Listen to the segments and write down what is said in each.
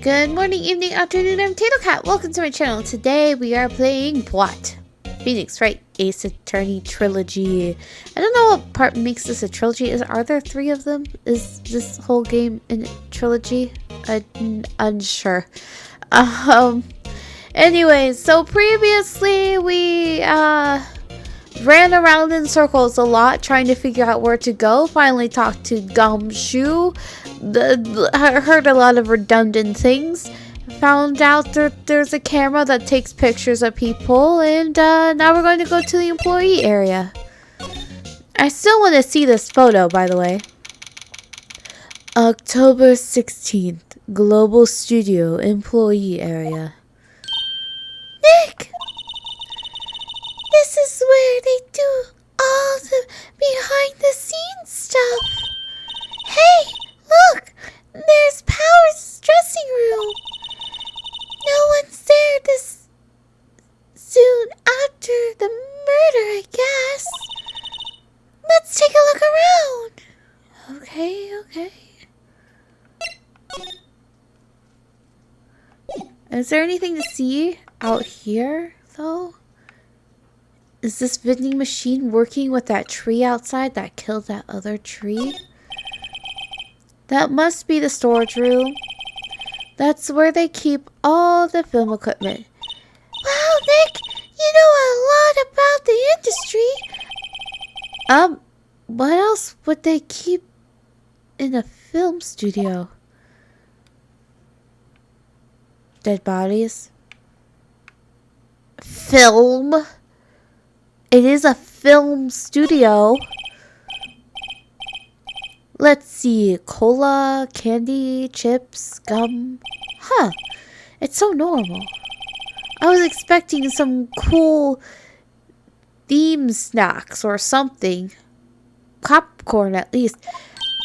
Good morning, evening, afternoon, I'm Tato Cat. Welcome to my channel. Today we are playing what? Phoenix Wright Ace Attorney Trilogy. I don't know what part makes this a trilogy. Are there 3 of them? Is this whole game in a trilogy? I'm unsure. Anyways, so previously we ran around in circles a lot trying to figure out where to go. Finally talked to Gumshoe. I heard a lot of redundant things. Found out that there's a camera that takes pictures of people, and now we're going to go to the employee area. I still want to see this photo, by the way. October 16th, Global Studio Employee Area. Nick! This is where they do all the behind-the-scenes stuff. Hey, look! There's Power's dressing room. No one's there this soon after the murder, I guess. Let's take a look around. Okay. Is there anything to see out here, though? Is this vending machine working with that tree outside that killed that other tree? That must be the storage room. That's where they keep all the film equipment. Wow, Nick! You know a lot about the industry! What else would they keep in a film studio? Dead bodies? Film? It is a film studio. Let's see. Cola, candy, chips, gum. Huh. It's so normal. I was expecting some cool theme snacks or something. Popcorn at least.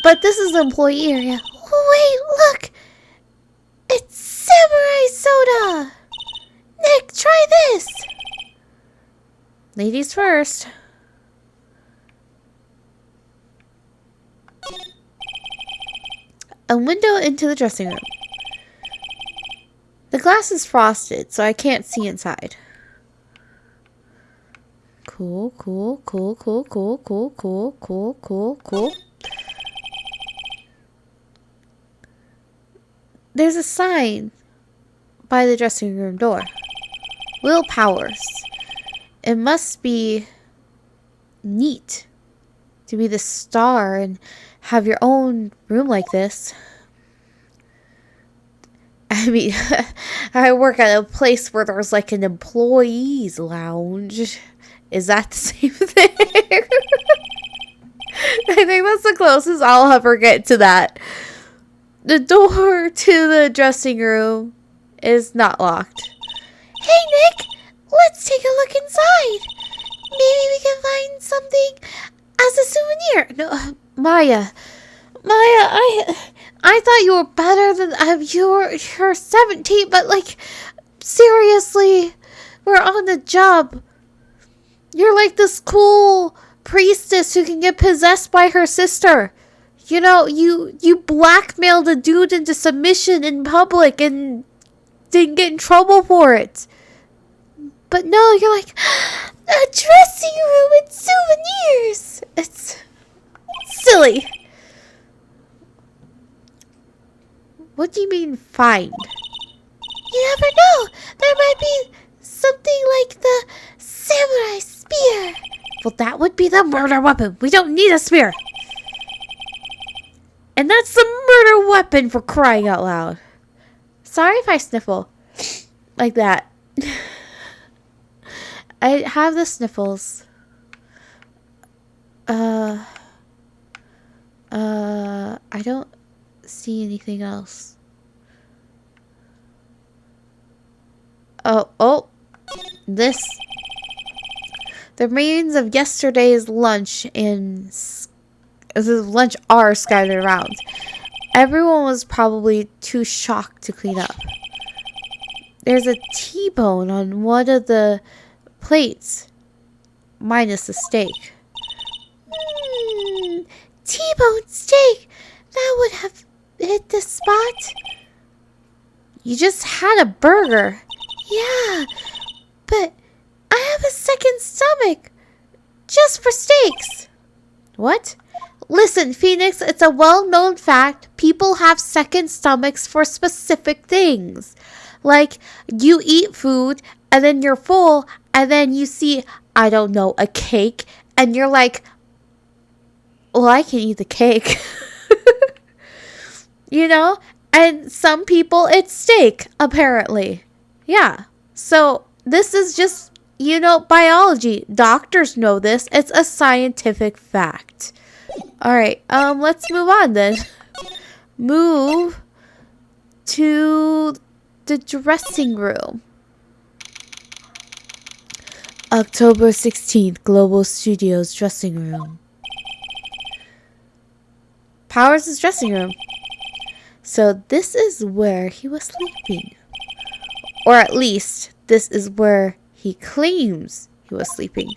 But this is the employee area. Oh, wait, look. It's samurai soda. Nick, try this. Ladies first. A window into the dressing room. The glass is frosted, so I can't see inside. Cool. There's a sign by the dressing room door. Will Powers. It must be neat to be the star and have your own room like this. I mean, I work at a place where there's like an employees lounge. Is that the same thing? I think that's the closest I'll ever get to that. The door to the dressing room is not locked. Hey, Nick! Let's take a look inside. Maybe we can find something as a souvenir. No, Maya, I thought you were better than you're 17, but like, seriously, we're on the job. You're like this cool priestess who can get possessed by her sister. You know, you blackmailed a dude into submission in public and didn't get in trouble for it. But no, you're like, a dressing room and souvenirs. It's silly. What do you mean, find? You never know. There might be something like the samurai spear. Well, that would be the murder weapon. We don't need a spear. And that's the murder weapon, for crying out loud. Sorry if I sniffle like that. I have the sniffles. I don't see anything else. Oh, this. The remains of yesterday's lunch and lunch are scattered around. Everyone was probably too shocked to clean up. There's a T-bone on one of the plates, minus the steak. T-bone steak. That would have hit the spot. You just had a burger. Yeah, but I have a second stomach just for steaks. What? Listen, Phoenix, it's a well-known fact. People have second stomachs for specific things. Like, you eat food, and then you're full, and then you see, I don't know, a cake, and you're like, well, I can eat the cake. You know? And some people, it's steak, apparently. Yeah. So, this is just, biology. Doctors know this. It's a scientific fact. Alright, let's move on then. Move to the dressing room. October 16th, Global Studios dressing room. Powers' dressing room. So this is where he was sleeping. Or at least, this is where he claims he was sleeping.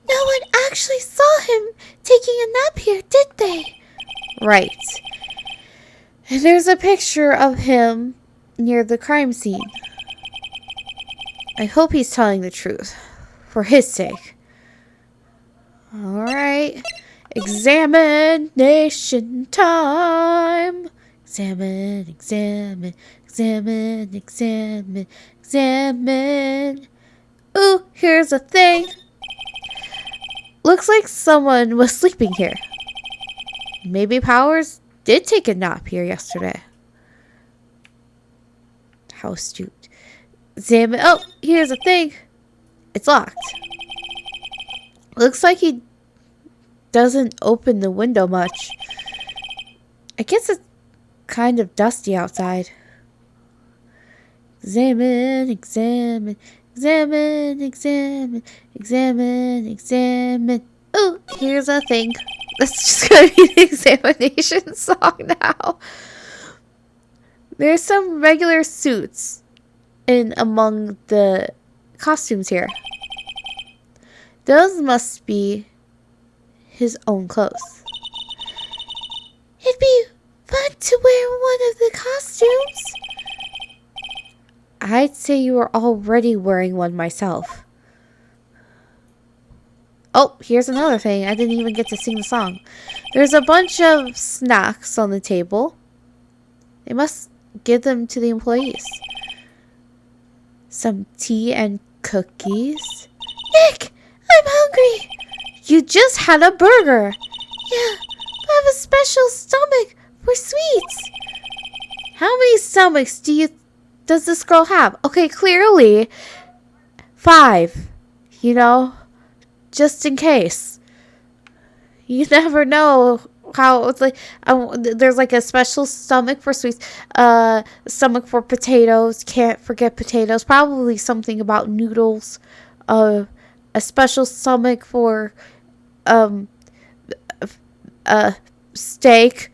No one actually saw him taking a nap here, did they? Right. And there's a picture of him near the crime scene. I hope he's telling the truth. For his sake. Alright. Examination time. Examine, examine, examine, examine, examine. Ooh, here's a thing. Looks like someone was sleeping here. Maybe Powers did take a nap here yesterday. How astute. Examine. Oh, here's a thing. It's locked. Looks like he doesn't open the window much. I guess it's kind of dusty outside. Examine, examine, examine, examine, examine, examine. Oh, here's a thing. That's just gonna be the examination song now. There's some regular suits in among the costumes here. Those must be his own clothes. It'd be fun to wear one of the costumes. I'd say you were already wearing one myself. Oh, here's another thing. I didn't even get to sing the song. There's a bunch of snacks on the table. They must give them to the employees. Some tea and cookies. Nick, I'm hungry. You just had a burger. Yeah, but I have a special stomach for sweets. How many stomachs does this girl have? Okay, clearly 5. You know, just in case. You never know how it's like. There's like a special stomach for sweets. Stomach for potatoes. Can't forget potatoes. Probably something about noodles. A special stomach for steak.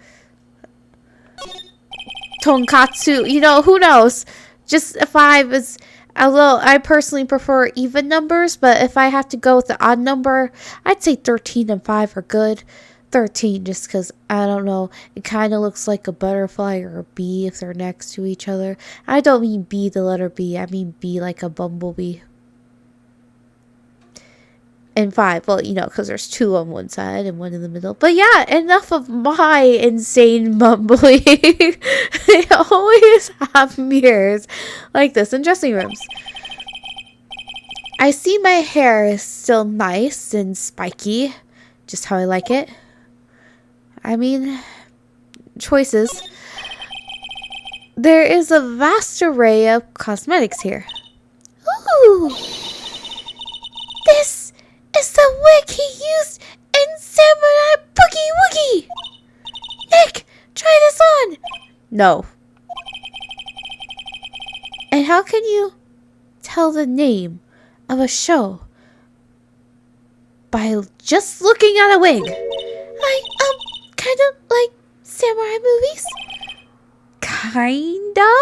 Tonkatsu. You know, who knows? Just 5 is. Although I personally prefer even numbers, but if I have to go with the odd number, I'd say 13 and 5 are good. 13 just because, I don't know, it kind of looks like a butterfly or a bee if they're next to each other. I don't mean bee, the letter B. I mean bee like a bumblebee. And 5, well, you know, because there's 2 on one side and 1 in the middle. But yeah, enough of my insane mumbling. They always have mirrors like this in dressing rooms. I see my hair is still nice and spiky, just how I like it. I mean, choices. There is a vast array of cosmetics here. Ooh! This is the wig he used in Samurai Boogie Woogie! Nick, try this on! No. And how can you tell the name of a show by just looking at a wig? Kind of like samurai movies? Kinda?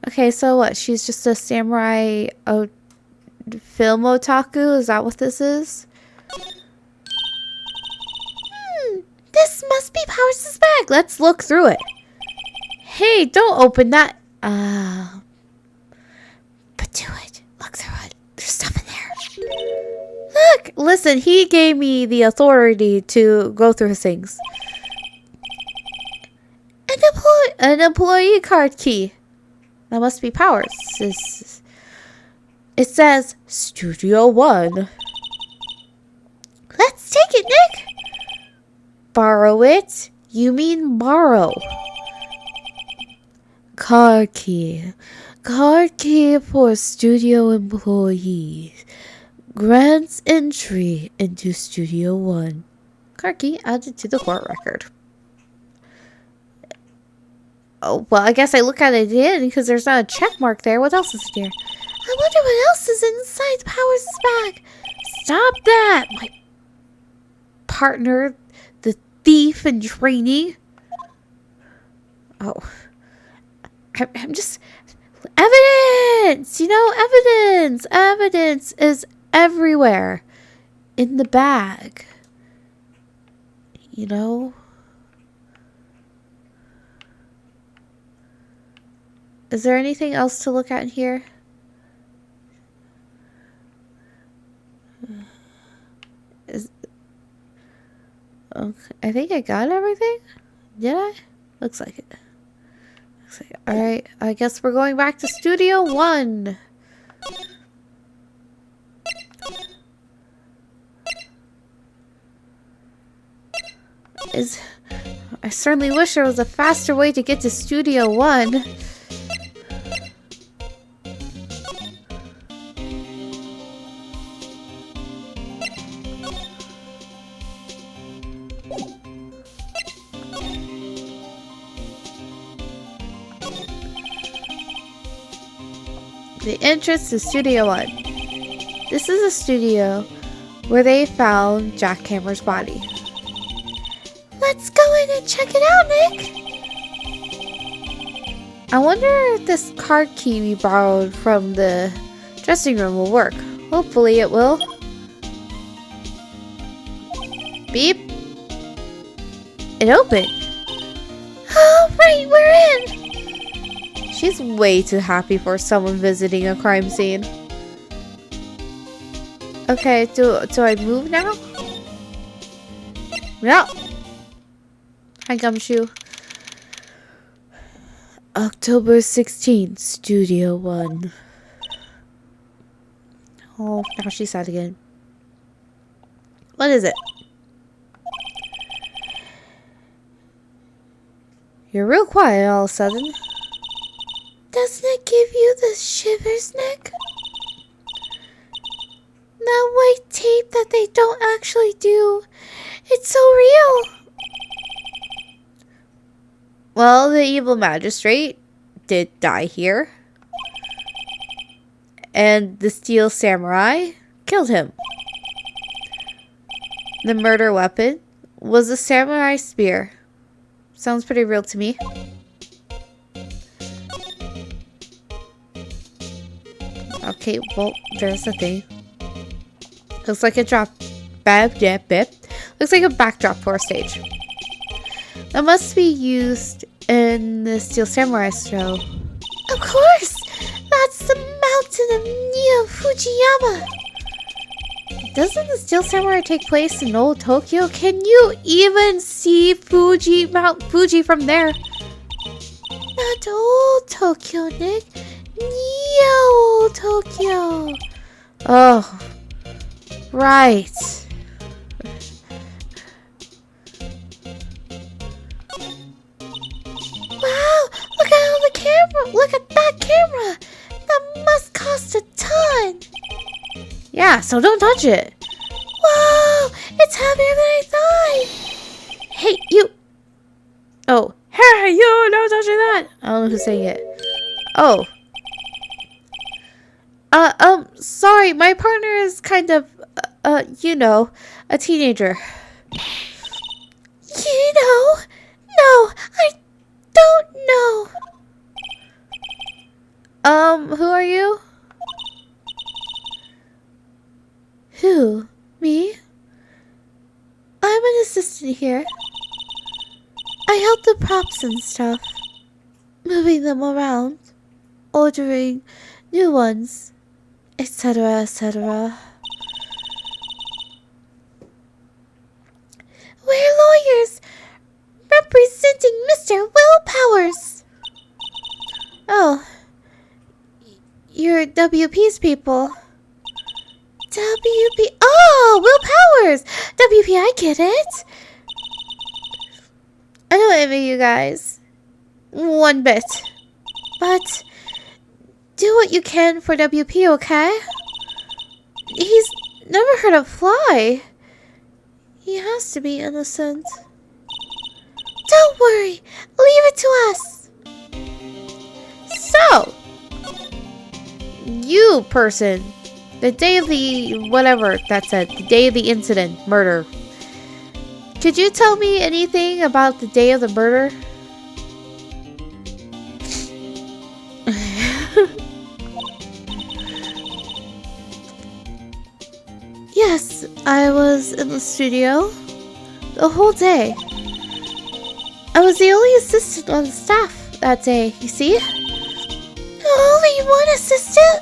Okay, so what? She's just a samurai film otaku? Is that what this is? must be Powers' bag. Let's look through it. Hey, don't open that. But do it. Look through it. There's stuff in there. Look, listen, he gave me the authority to go through his things. An employee card key. That must be Powers. It says Studio 1. Let's take it, Nick. Borrow it? You mean borrow. Card key. Card key for studio employees. Grants entry into Studio 1. Card key added to the court record. Oh, well, I guess I look at it in because there's not a check mark there. What else is here? I wonder what else is inside Powers' bag. Stop that! My partner, the thief in training. Oh. I'm just... Evidence! You know, evidence! Evidence is everywhere. In the bag. You know? Is there anything else to look at in here? Okay, I think I got everything. Did I? Looks like it. Alright, I guess we're going back to Studio 1. I certainly wish there was a faster way to get to Studio 1. The entrance to Studio 1. This is a studio where they found Jack Hammer's body. Let's go in and check it out, Nick! I wonder if this card key we borrowed from the dressing room will work. Hopefully it will. Beep. It opened. Oh, right, we're in! She's way too happy for someone visiting a crime scene. Okay, do I move now? No. Hi, Gumshoe. October 16th, Studio 1. Oh, now she's sad again. What is it? You're real quiet all of a sudden. Doesn't it give you the shivers, Nick? That white tape that they don't actually do. It's so real. Well, the evil magistrate did die here. And the steel samurai killed him. The murder weapon was a samurai spear. Sounds pretty real to me. Okay, well, there's the thing. Looks like a drop. Looks like a backdrop for a stage. That must be used in the Steel Samurai show. Of course! That's the mountain of Neo Fujiyama! Doesn't the Steel Samurai take place in Old Tokyo? Can you even see Mount Fuji from there? Not Old Tokyo, Nick. Neo Tokyo. Oh, right. Wow, look at all the camera. Look at that camera. That must cost a ton. Yeah, so don't touch it. Whoa, it's heavier than I thought. Hey, you. Oh, hey, you, don't touch that. I don't know who's saying it. Oh. Sorry, my partner is kind of, you know, a teenager. You know? No, I don't know. Who are you? Who? Me? I'm an assistant here. I help the props and stuff, moving them around, ordering new ones, etc., etc. We're lawyers representing Mr. Will Powers. Oh, you're WP's people. WP. Oh, Will Powers. WP, I get it. I don't envy you guys. One bit. But do what you can for WP, okay? He's never heard of fly. He has to be innocent. Don't worry. Leave it to us. So, you person, the day of the whatever that said, the day of the incident, murder. Could you tell me anything about the day of the murder? Yes, I was in the studio the whole day. I was the only assistant on the staff that day, you see? Only one assistant?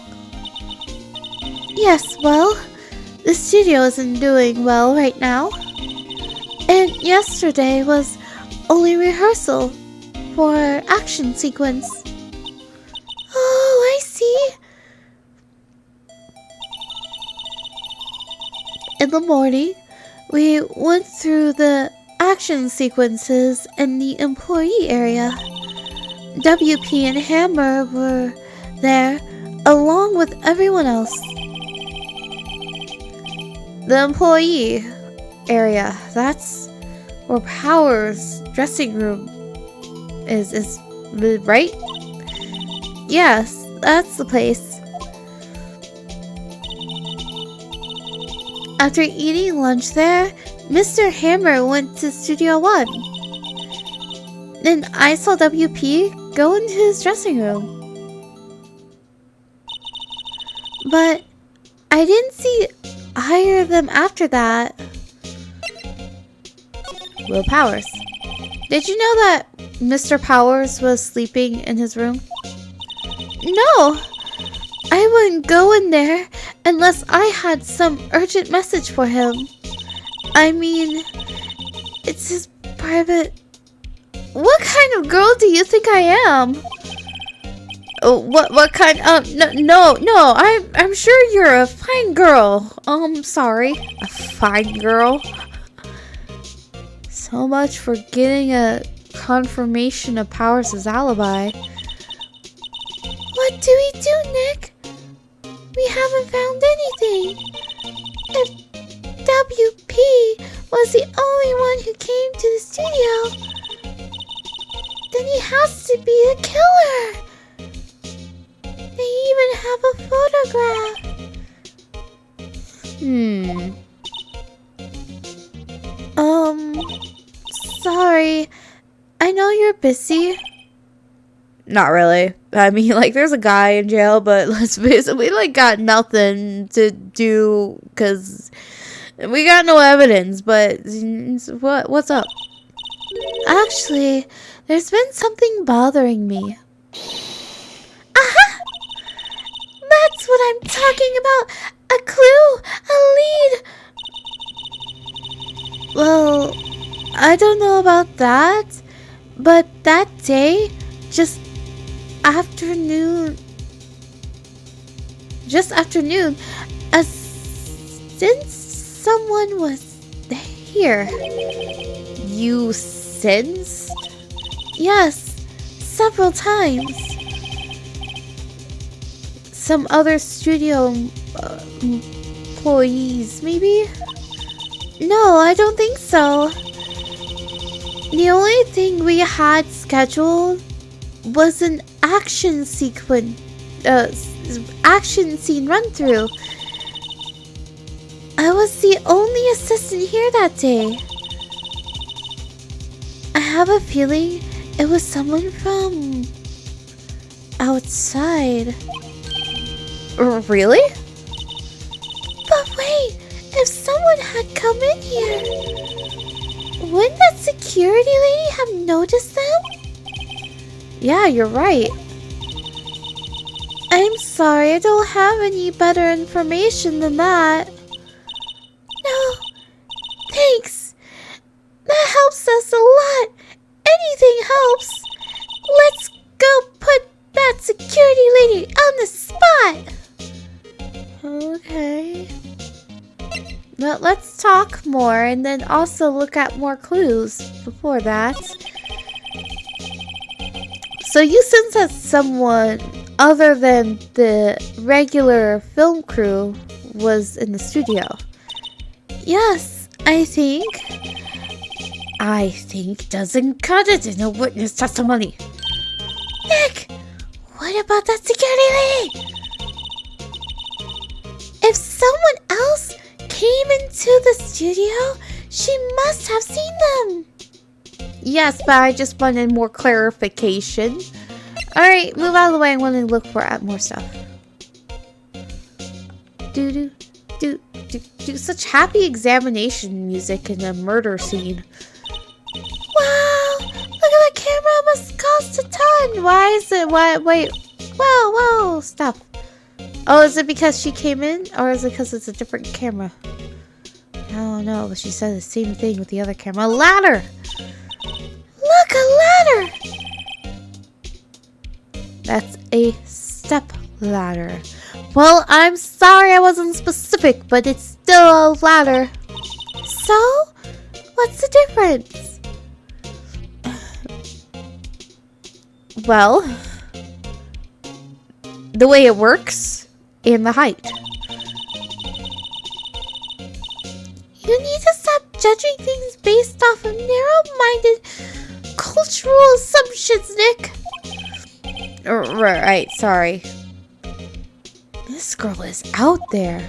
Yes, well, the studio isn't doing well right now. And yesterday was only rehearsal for action sequence. Oh, I see. In the morning, we went through the action sequences in the employee area. WP and Hammer were there along with everyone else. The employee area, that's where Power's dressing room is right? Yes, that's the place. After eating lunch there, Mr. Hammer went to Studio 1. Then I saw WP go into his dressing room. But I didn't see either of them after that. Will Powers. Did you know that Mr. Powers was sleeping in his room? No! I wouldn't go in there unless I had some urgent message for him. I mean, it's his private... What kind of girl do you think I am? Oh, what kind? No. I'm sure you're a fine girl. Sorry, a fine girl. So much for getting a confirmation of Powers' alibi. What do we do, Nick? We haven't found anything. If WP was the only one who came to the studio, then he has to be the killer. They even have a photograph. Sorry. I know you're busy. Not really. I mean, like, there's a guy in jail, but let's face it, we, like, got nothing to do, because we got no evidence, but what's up? Actually, there's been something bothering me. Aha! That's what I'm talking about! A clue! A lead! Well, I don't know about that, but that day, just afternoon, since someone was here. You sensed? Yes, several times. Some other studio employees, maybe? No, I don't think so. The only thing we had scheduled was an action scene run through. I was the only assistant here that day. I have a feeling it was someone from outside. Really? But wait, if someone had come in here, Wouldn't that security lady have noticed them? Yeah, you're right. I'm sorry, I don't have any better information than that. No, thanks. That helps us a lot. Anything helps. Let's go put that security lady on the spot. Okay. Well, let's talk more and then also look at more clues before that. So you sense that someone other than the regular film crew was in the studio? Yes, I think. I think doesn't cut it in a witness testimony. Nick, what about that security lady? If someone else came into the studio, she must have seen them. Yes, but I just wanted more clarification. Alright, move out of the way. I want to look at more stuff. Do. Such happy examination music in a murder scene. Wow! Look at that camera. It must cost a ton. Why is it? Wait. Whoa. Stop. Oh, is it because she came in? Or is it because it's a different camera? I don't know, but she said the same thing with the other camera. A ladder! Look, a ladder! That's a step ladder. Well, I'm sorry I wasn't specific, but it's still a ladder. So? What's the difference? Well, the way it works and the height. You need to stop judging things based off of narrow-minded cultural assumptions, Nick. Right, sorry. This girl is out there.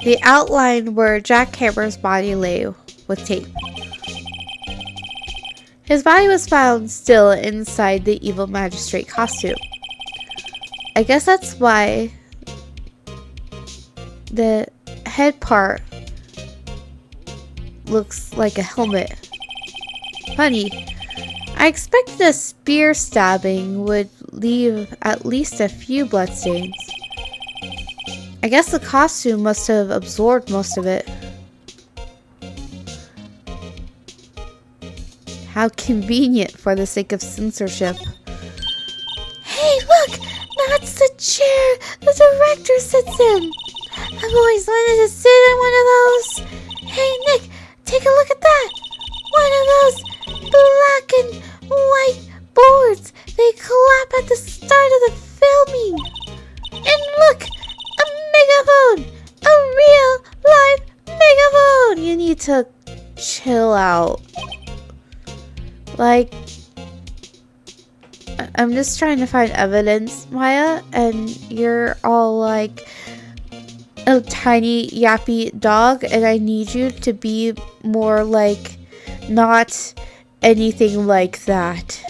The outline where Jack Hammer's body lay with tape. His body was found still inside the evil magistrate costume. I guess that's why the head part looks like a helmet. Funny. I expected a spear stabbing would leave at least a few bloodstains. I guess the costume must have absorbed most of it. How convenient for the sake of censorship. Hey, look! That's the chair the director sits in! I've always wanted to sit in one of those! Hey, Nick, take a look at that! One of those black and white boards! They clap at the start of the filming! And look! A megaphone! A real, live megaphone! You need to chill out. Like, I'm just trying to find evidence, Maya, and you're all like a tiny yappy dog, and I need you to be more like not anything like that.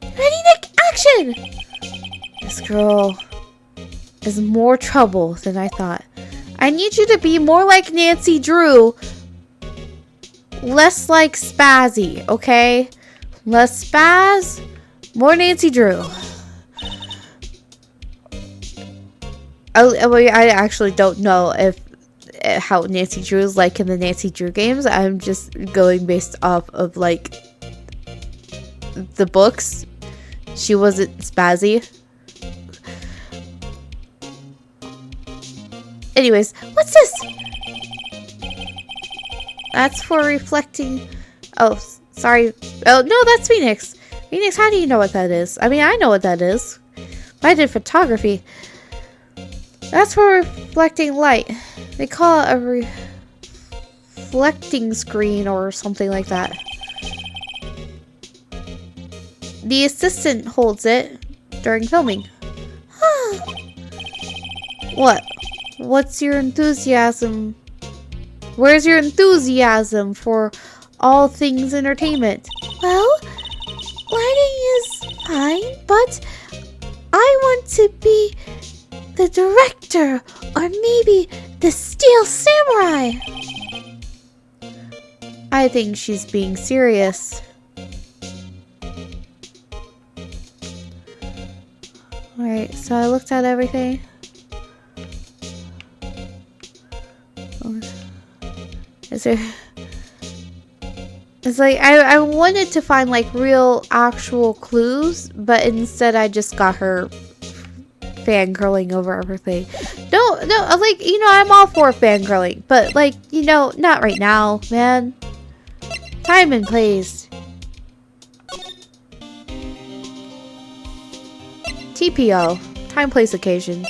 Ready, Nick, action! This girl is more trouble than I thought. I need you to be more like Nancy Drew, less like Spazzy, okay? Less spaz, more Nancy Drew. I actually don't know if how Nancy Drew is like in the Nancy Drew games. I'm just going based off of like the books. She wasn't spazzy. Anyways, what's this? That's for reflecting. Oh, sorry. Oh, no, that's Phoenix. Phoenix, how do you know what that is? I mean, I know what that is. I did photography. That's for reflecting light. They call it a reflecting screen or something like that. The assistant holds it during filming. Huh. What? What's your enthusiasm? Where's your enthusiasm for all things entertainment? Well, lighting is fine, but I want to be the director, or maybe the Steel Samurai. I think she's being serious. Alright, so I looked at everything. Is there... It's like, I wanted to find like real actual clues, but instead I just got her fangirling over everything. No, like, you know, I'm all for fangirling, but like, you know, not right now, man. Time and place. TPO. Time, place, occasion.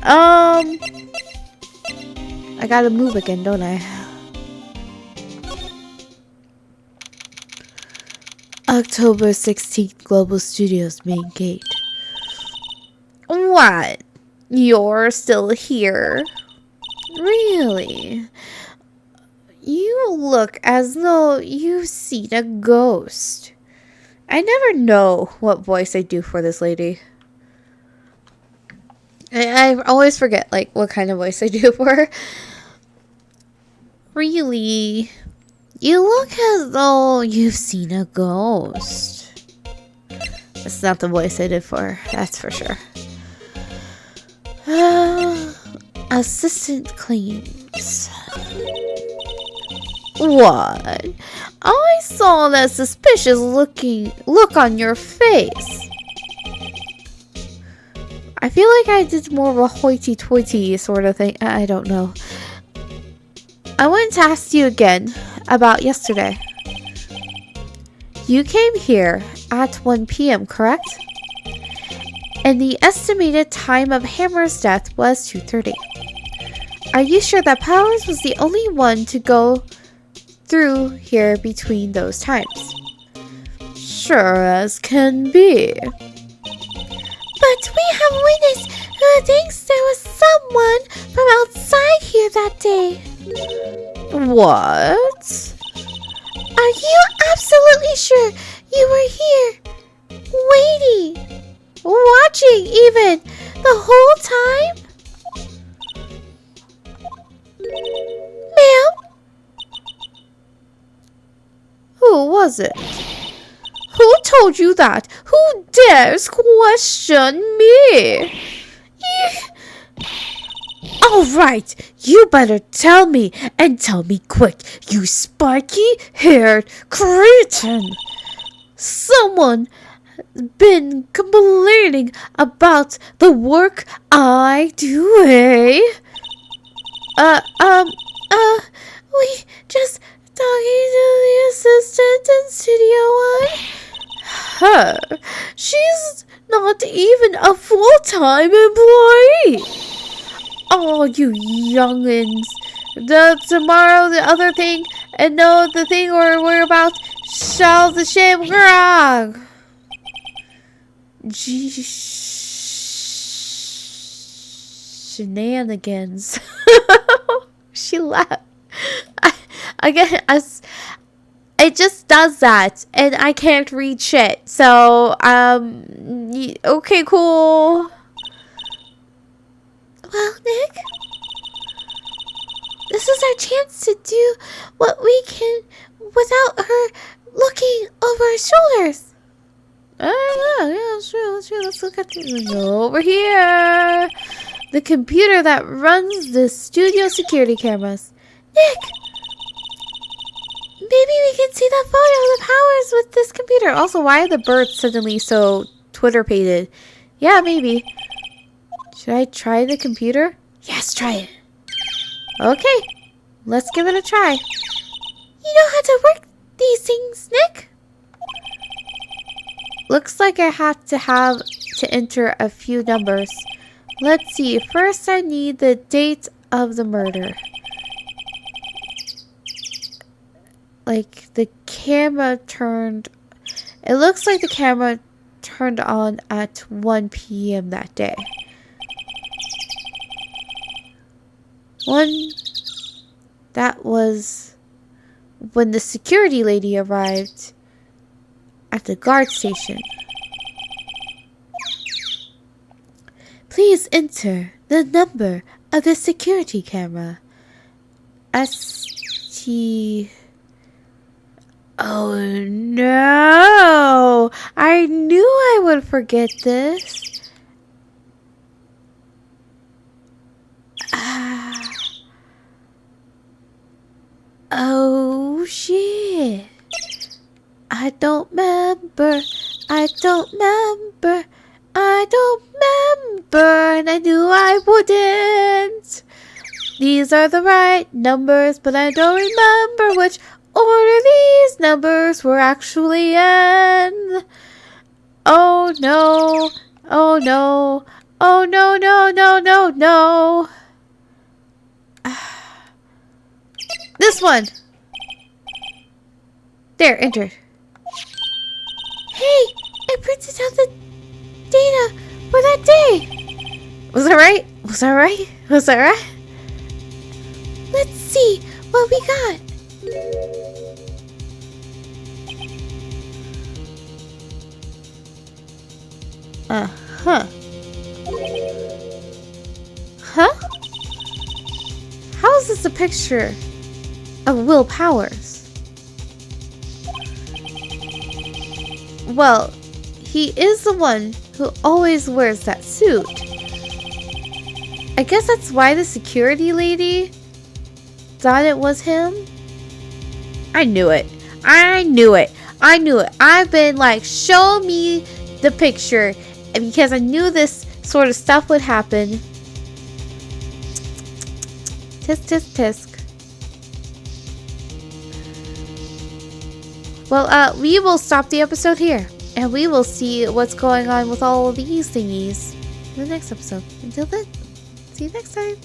I gotta move again, don't I? October 16th, Global Studios main gate. What? You're still here? Really? You look as though you've seen a ghost. I never know what voice I do for this lady. I always forget, like, what kind of voice I do for her. Really? You look as though you've seen a ghost. That's not the voice I did for her, that's for sure. Assistant claims. What? I saw that suspicious look on your face. I feel like I did more of a hoity-toity sort of thing. I don't know. I wanted to ask you again about yesterday. You came here at 1 p.m., correct? And the estimated time of Hammer's death was 2:30. Are you sure that Powers was the only one to go through here between those times? Sure as can be. But we have witness who thinks there was someone from outside here that day. What? Are you absolutely sure you were here, waiting, watching even, the whole time? Ma'am? Who was it? Who told you that? Who dares question me? Alright, you better tell me, and tell me quick, you spiky-haired cretin. Someone been complaining about the work I do, eh? We just talking to the assistant in Studio One. Her? She's not even a full-time employee. Oh, you youngins. Tomorrow the other thing, and no, the thing we're about, shall the shame grog. Shenanigans. She laughed. Again, it just does that, and I can't read shit. So, okay, cool. Well, Nick, this is our chance to do what we can without her looking over our shoulders. Yeah, sure. Let's look at this. Over here. The computer that runs the studio security cameras. Nick! Maybe we can see that photo of the Powers with this computer. Also, why are the birds suddenly so Twitter-pated? Yeah, maybe. Should I try the computer? Yes, try it. Okay, let's give it a try. You know how to work these things, Nick? Looks like I have to enter a few numbers. Let's see. First, I need the date of the murder. Like, the camera turned... It looks like the camera turned on at 1 p.m. that day. That was when the security lady arrived at the guard station. Please Please enter the number of the security camera. ST... Oh no! I knew I would forget this. Oh shit. I don't remember. I don't remember. I don't remember. And I knew I wouldn't. These are the right numbers, but I don't remember which order these numbers were actually in. Oh no. Oh no. Oh no, no, no, no, no. This one. There, enter. Hey, I printed out the data for that day. Was that right? Was that right? Was that right? Let's see what we got. Huh. Huh? How is this a picture of Will Powers? Well, he is the one who always wears that suit. I guess that's why the security lady thought it was him. I knew it. I knew it. I knew it. I've been like, show me the picture, because I knew this sort of stuff would happen. Tisk, tisk, tisk. Well, we will stop the episode here, and we will see what's going on with all of these thingies in the next episode. Until then, see you next time.